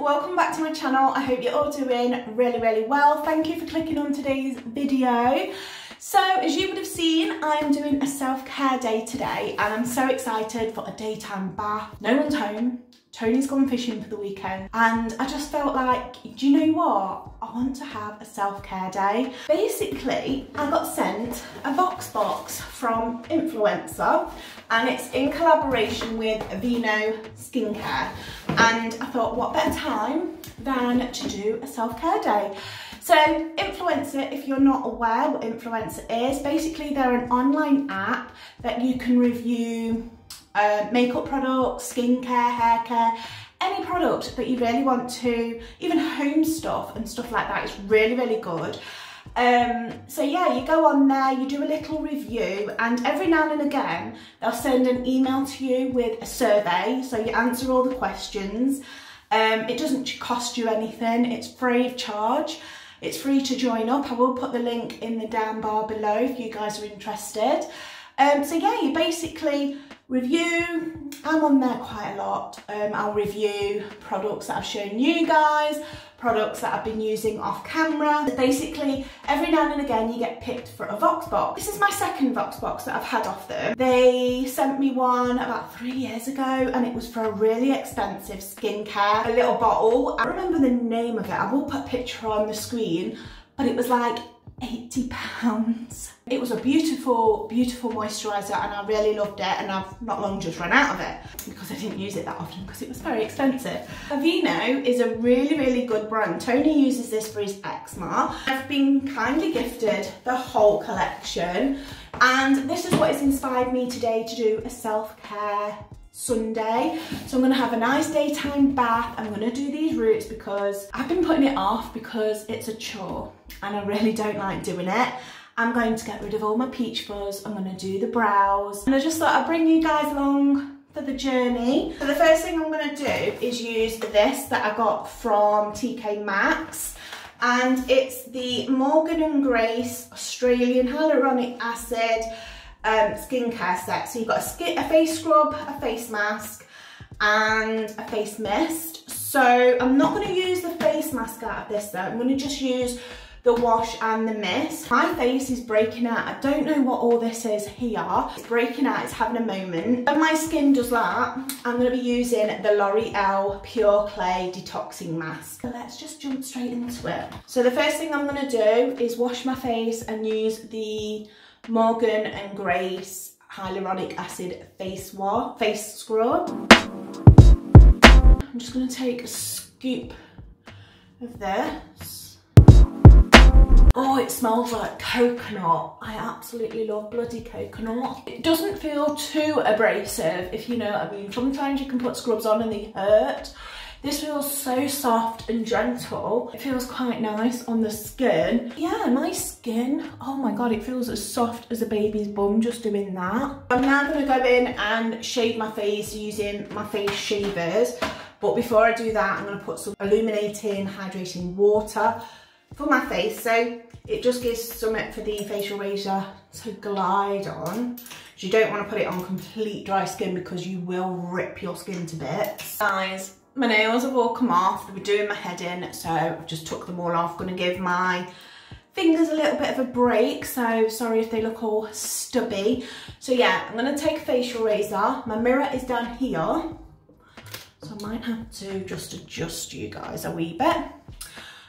welcome back to my channel. I hope you're all doing really well. Thank you for clicking on today's video. So as you would have seen, I'm doing a self-care day today and I'm so excited for a daytime bath. No one's home. Tony's gone fishing for the weekend and I just felt like, do you know what? I want to have a self-care day. Basically, I got sent a Vox box from Influencer and it's in collaboration with Aveeno skincare. And I thought, what better time than to do a self-care day? So Influencer, if you're not aware what Influencer is, basically they're an online app that you can review makeup products, skincare, hair care, any product that you really want to, even home stuff and stuff like that is really good. So yeah, you go on there, you do a little review, and every now and again they'll send an email to you with a survey, so you answer all the questions. It doesn't cost you anything, it's free of charge. It's free to join up. I will put the link in the down bar below if you guys are interested. So yeah, you basically review. I'm on there quite a lot. I'll review products that I've shown you guys, products that I've been using off camera. Basically, every now and again you get picked for a Vox box. This is my second Vox box that I've had off them. They sent me one about 3 years ago and it was for a really expensive skincare, a little bottle. I remember the name of it. I will put a picture on the screen, but it was like £80. It was a beautiful moisturizer and I really loved it, and I've not long just run out of it because I didn't use it that often because it was very expensive. Aveeno is a really good brand. Tony uses this for his eczema. I've been kindly gifted the whole collection and this is what has inspired me today to do a self-care Sunday. So I'm going to have a nice daytime bath. I'm going to do these roots because I've been putting it off because it's a chore and I really don't like doing it. I'm going to get rid of all my peach fuzz. I'm going to do the brows and I just thought I'd bring you guys along for the journey. So the first thing I'm going to do is use this that I got from TKMAXX'S, and it's the Morgan & Grace Australian Hyaluronic Acid skincare set. So you've got a face scrub, a face mask and a face mist. So I'm not going to use the face mask out of this though. I'm going to just use the wash and the mist. My face is breaking out. I don't know what all this is here. It's breaking out, it's having a moment. When my skin does that, I'm going to be using the L'Oreal Pure Clay Detoxing Mask. So let's just jump straight into it. So the first thing I'm going to do is wash my face and use the Morgan & Grace Hyaluronic Acid face scrub. I'm just going to take a scoop of this. Oh, it smells like coconut. I absolutely love bloody coconut. It doesn't feel too abrasive, if you know what I mean. Sometimes you can put scrubs on and they hurt. This feels so soft and gentle. It feels quite nice on the skin. Yeah, my skin, oh my God, it feels as soft as a baby's bum just doing that. I'm now gonna go in and shave my face using my face shavers. But before I do that, I'm gonna put some illuminating, hydrating water for my face. So it just gives something for the facial razor to glide on. You don't wanna put it on complete dry skin because you will rip your skin to bits. Guys, my nails have all come off. They were doing my head in, so I've just took them all off. Gonna give my fingers a little bit of a break, so sorry if they look all stubby. So yeah, I'm gonna take a facial razor. My mirror is down here, so I might have to just adjust you guys a wee bit.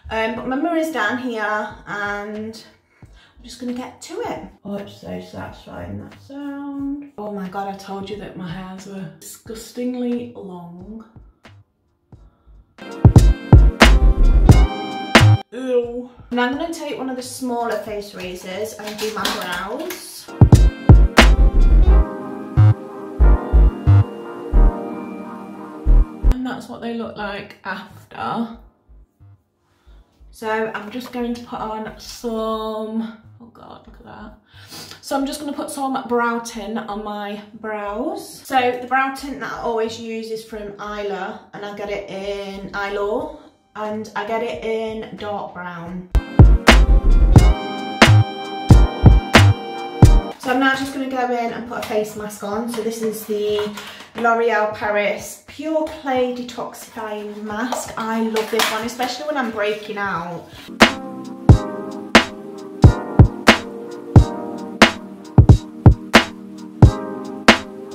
But my mirror is down here and I'm just gonna get to it. Oh, it's so satisfying, that sound. Oh my God, I told you that my hairs were disgustingly long. Ew. And I'm going to take one of the smaller face razors and do my brows. And that's what they look like after. So I'm just going to put on some, oh God, look at that. So I'm just going to put some brow tint on my brows. So the brow tint that I always use is from Isla, and I get it in Isla, and I get it in dark brown. So I'm now just going to go in and put a face mask on. So this is the L'Oreal Paris Pure Clay Detoxifying Mask. I love this one, especially when I'm breaking out.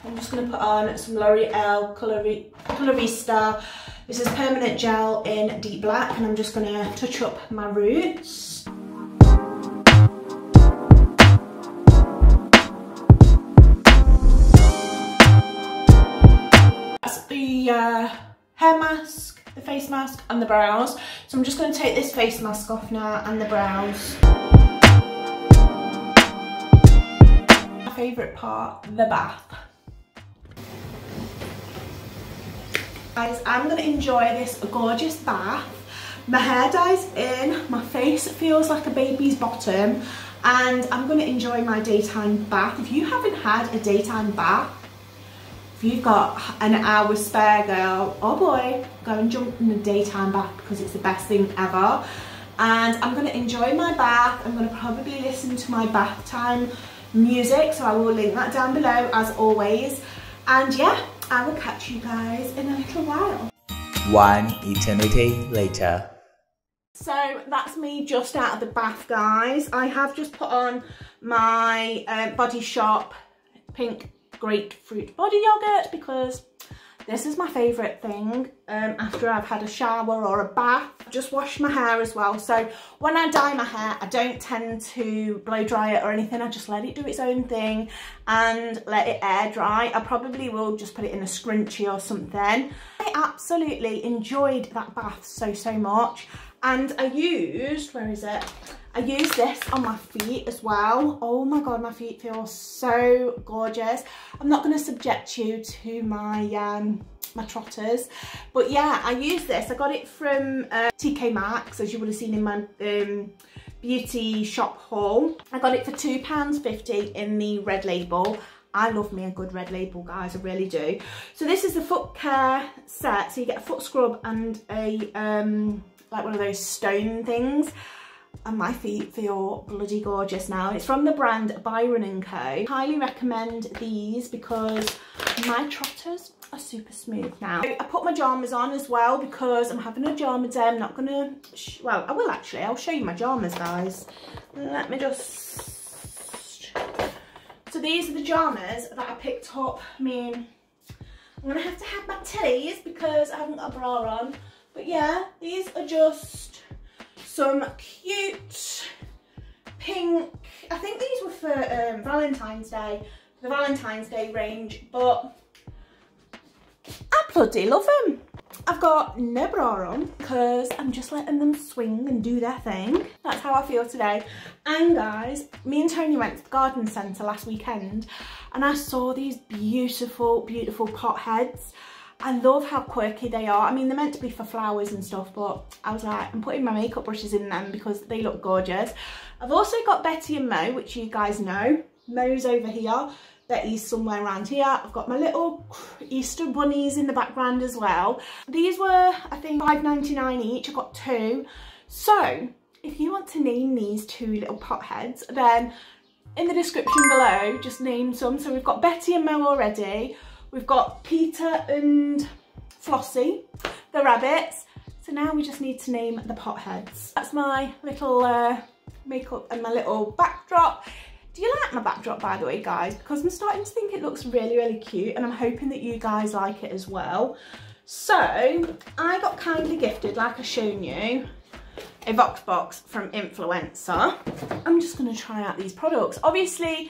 I'm just going to put on some L'Oreal Colorista. This is Permanent Gel in Deep Black, and I'm just going to touch up my roots. Hair mask, the face mask and the brows. So I'm just going to take this face mask off now and the brows. My favourite part, the bath. Guys, I'm going to enjoy this gorgeous bath. My hair dyes in, my face feels like a baby's bottom, and I'm going to enjoy my daytime bath. If you haven't had a daytime bath, if you've got an hour spare, girl, oh boy, go and jump in the daytime bath because it's the best thing ever. And I'm going to enjoy my bath. I'm going to probably listen to my bath time music, so I will link that down below as always. And yeah, I will catch you guys in a little while. One eternity later. So that's me just out of the bath, guys. I have just put on my Body Shop pink grapefruit body yogurt because this is my favourite thing after I've had a shower or a bath. I've just washed my hair as well, so when I dye my hair I don't tend to blow dry it or anything. I just let it do its own thing and let it air dry. I probably will just put it in a scrunchie or something. I absolutely enjoyed that bath so much, and I used, where is it? I use this on my feet as well. Oh my god, my feet feel so gorgeous. I'm not going to subject you to my my trotters, but yeah, I use this. I got it from TKMAXX'S, as you would have seen in my beauty shop haul. I got it for £2.50 in the red label. I love me a good red label, guys, I really do. So this is the foot care set. So you get a foot scrub and a like one of those stone things. And my feet feel bloody gorgeous now. It's from the brand Byron and Co. Highly recommend these because my trotters are super smooth now. I put my pyjamas on as well because I'm having a pyjama day. I'm not gonna, well, I will actually. I'll show you my pyjamas, guys. Let me just. So these are the pyjamas that I picked up. I mean, I'm gonna have to have my titties because I haven't got a bra on. But yeah, these are just some cute pink, I think these were for Valentine's Day, the Valentine's Day range, but I bloody love them. I've got no bra on because I'm just letting them swing and do their thing. That's how I feel today. And guys, me and Tony went to the garden centre last weekend and I saw these beautiful pot heads. I love how quirky they are. I mean, they're meant to be for flowers and stuff, but I was like, I'm putting my makeup brushes in them because they look gorgeous. I've also got Betty and Mo, which you guys know. Mo's over here. Betty's somewhere around here. I've got my little Easter bunnies in the background as well. These were, I think, $5.99 each. I got two. So, if you want to name these two little pot heads, then in the description below, just name some. So we've got Betty and Mo already. We've got Peter and Flossie, the rabbits. So now we just need to name the potheads. That's my little makeup and my little backdrop. Do you like my backdrop, by the way, guys? Because I'm starting to think it looks really cute and I'm hoping that you guys like it as well. So I got kindly gifted, like I've shown you, a Voxbox from Influencer. I'm just going to try out these products. Obviously,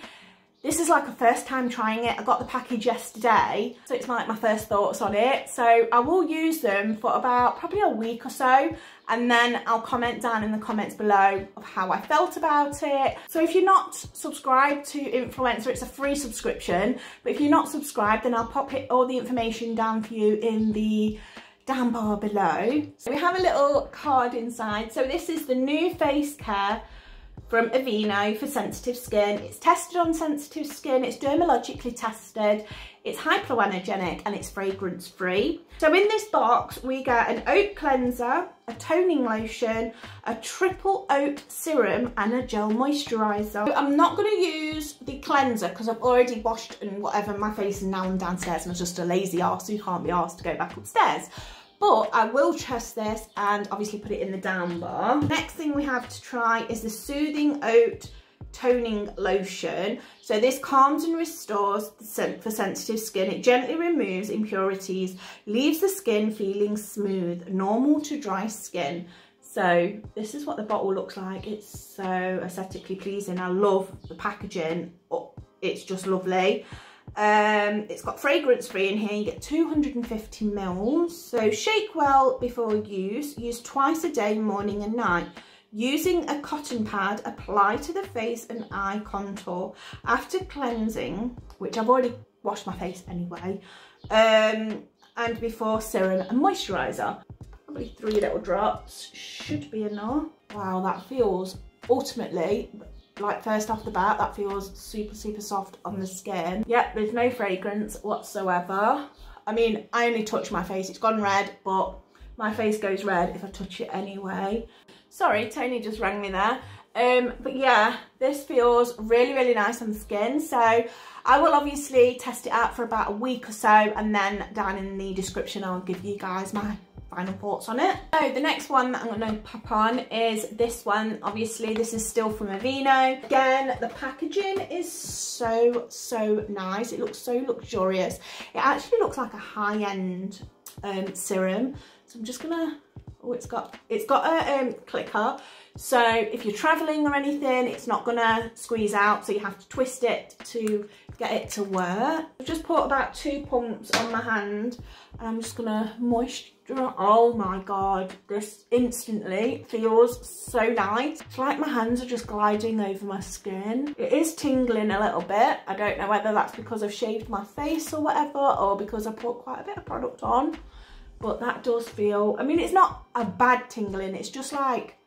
this is like a first time trying it. I got the package yesterday, so it's like my first thoughts on it. So I will use them for about probably a week or so, and then I'll comment down in the comments below of how I felt about it. So if you're not subscribed to Influencer, it's a free subscription, but if you're not subscribed, then I'll pop all the information down for you in the down bar below. So we have a little card inside. So this is the new face care from Aveeno for sensitive skin. It's tested on sensitive skin, it's dermatologically tested, it's hypoallergenic and it's fragrance free. So in this box we get an oat cleanser, a toning lotion, a triple oat serum and a gel moisturizer. I'm not going to use the cleanser because I've already washed and whatever my face, and now I'm downstairs and I was just a lazy arse who can't be asked to go back upstairs. But I will test this and obviously put it in the down bar. Next thing we have to try is the Soothing Oat Toning Lotion. So this calms and restores the scent for sensitive skin. It gently removes impurities, leaves the skin feeling smooth, normal to dry skin. So this is what the bottle looks like. It's so aesthetically pleasing. I love the packaging. Oh, it's just lovely. It's got fragrance free in here. You get 250 mils. So shake well before use twice a day, morning and night. Using a cotton pad, apply to the face and eye contour. After cleansing, which I've already washed my face anyway, and before serum and moisturizer. Probably 3 little drops should be enough. Wow, that feels ultimately, like first off the bat, that feels super soft on the skin. Yep, there's no fragrance whatsoever. I mean, I only touched my face, it's gone red, but my face goes red if I touch it anyway. Sorry, Tony just rang me there. But yeah, this feels really nice on the skin. So I will obviously test it out for about a week or so, and then down in the description I'll give you guys my final thoughts on it. So the next one that I'm going to pop on is this one. Obviously this is still from Aveeno. Again, the packaging is so nice. It looks so luxurious. It actually looks like a high-end serum. So I'm just gonna, oh, it's got a clicker, so if you're traveling or anything, it's not gonna squeeze out, so you have to twist it to get it to work. I've just put about 2 pumps on my hand and I'm just gonna moisturize. Oh my god, this instantly feels so nice. It's like my hands are just gliding over my skin. It is tingling a little bit. I don't know whether that's because I've shaved my face or whatever, or because I put quite a bit of product on. But that does feel, I mean, it's not a bad tingling, it's just like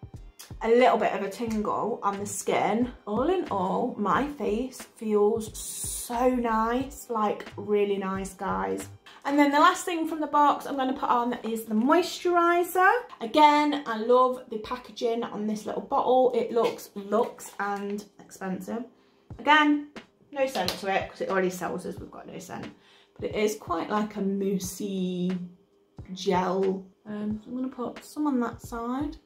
a little bit of a tingle on the skin. All in all, my face feels so nice, like really nice, guys. And then the last thing from the box I'm going to put on is the moisturizer. Again, I love the packaging on this little bottle. It looks luxe and expensive. Again, no scent to it because it already sells us, we've got no scent. But it is quite like a moussey gel. So I'm going to put some on that side,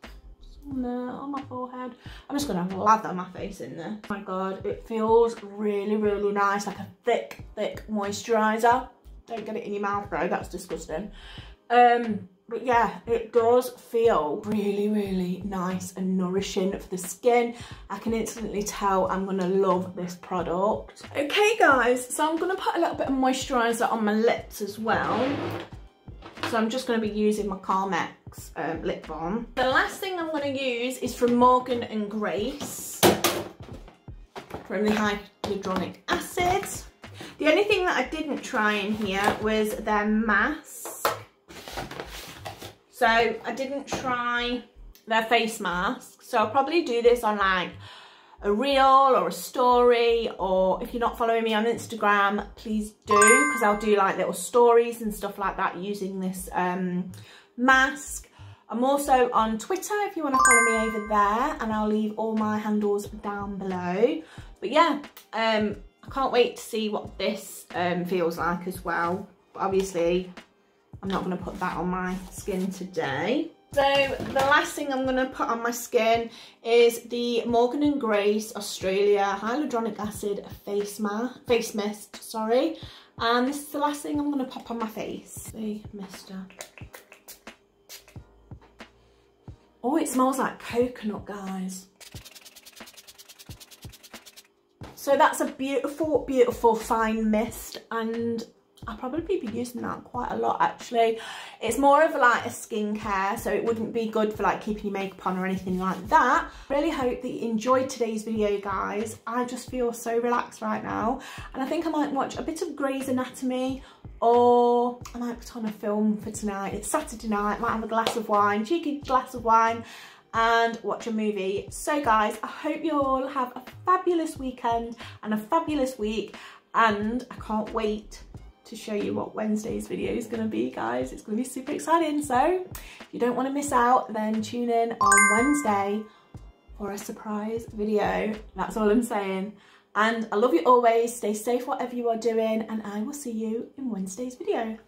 some there on my forehead. I'm just going to lather my face in there. Oh my god, it feels really nice, like a thick moisturizer. Don't get it in your mouth though, that's disgusting. But yeah, it does feel really nice and nourishing for the skin. I can instantly tell I'm gonna love this product. Okay guys, so I'm gonna put a little bit of moisturizer on my lips as well. So I'm just going to be using my TKMAXX'S lip balm. The last thing I'm going to use is from Morgan & Grace, from the hyaluronic acid. The only thing that I didn't try in here was their mask. So I didn't try their face mask. So I'll probably do this on like a reel or a story, or if you're not following me on Instagram, please do, because I'll do like little stories and stuff like that using this mask. I'm also on Twitter if you want to follow me over there, and I'll leave all my handles down below. But yeah, I can't wait to see what this feels like as well. But obviously I'm not going to put that on my skin today. So the last thing I'm going to put on my skin is the Morgan & Grace Australia Hyaluronic Acid face mist, sorry. And this is the last thing I'm going to pop on my face. The mister. Oh, it smells like coconut, guys. So that's a beautiful fine mist, and I'll probably be using that quite a lot actually. It's more of like a skincare, so it wouldn't be good for like keeping your makeup on or anything like that. Really hope that you enjoyed today's video, guys. I just feel so relaxed right now, and I think I might watch a bit of Grey's Anatomy, or I might put on a film for tonight. It's Saturday night, might have a glass of wine, cheeky glass of wine, and watch a movie. So guys, I hope you all have a fabulous weekend and a fabulous week, and I can't wait to show you what Wednesday's video is going to be, guys. It's going to be super exciting. So if you don't want to miss out, then tune in on Wednesday for a surprise video. That's all I'm saying. And I love you always. Stay safe whatever you are doing, and I will see you in Wednesday's video.